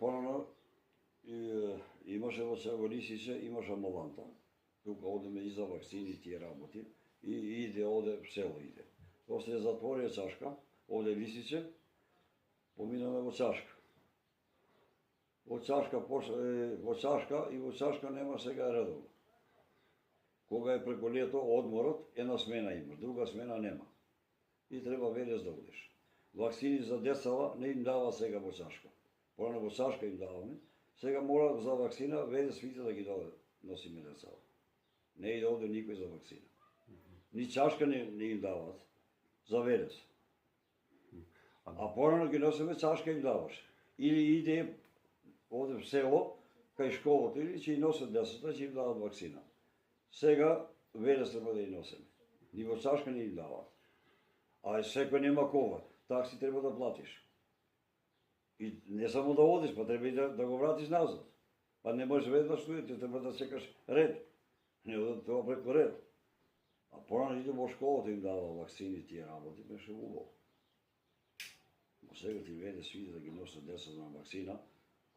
порано имаше во Лисиче, имаше амбуланта. Тука одеме и за вакцини тие работи и иде оде в село иде. После затворија Чашка, овде Лисиче, поминаме во Чашка. Во Чашка и во Чашка нема сега редовно. Кога е преку лето одморот, една смена има, друга смена нема. И треба велес да одиш. Вакцини за децава не им дава сега во Чашка. Порано во Чашка им даваме. Сега мора за вакцина велес сите да ги носиме децава. Не иде овде никој за вакцина. Ни Чашка не им дават за велес. А порано ги носиме, Чашка им даваше. Или иде овде в село, кај школото, или ќе и носат децата, ќе им дават вакцина. Сега велес треба да ја носиме. Ни во Чашка не им дават. А секој нема кова, такси треба да платиш. И не само да одиш, па треба и да го вратиш назад. Па не можеш веднаш студите, треба да чекаш ред. Не одат тоа преку ред. А порано иде во школата им дава вакцини тие работи, беше убаво. Но сега ти веде сви да ги носат децата на вакцина,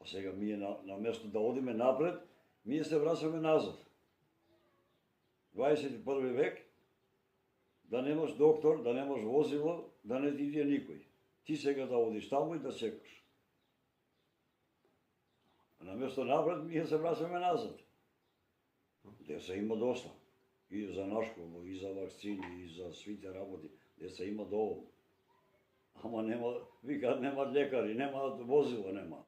а сега ние на место да одиме напред, ние се врачаме назад. 21 век, да немаш доктор, да немаш возило, да не ти иде никој. Ти сега да одиш таму и да чекаш. На место напред, ние се врачаме назад. Деца има доста. И за наш школу, и за вакцини, и за свите работи. Деца има доволно. Ама нема, викаат, нема лекари, нема возила, нема.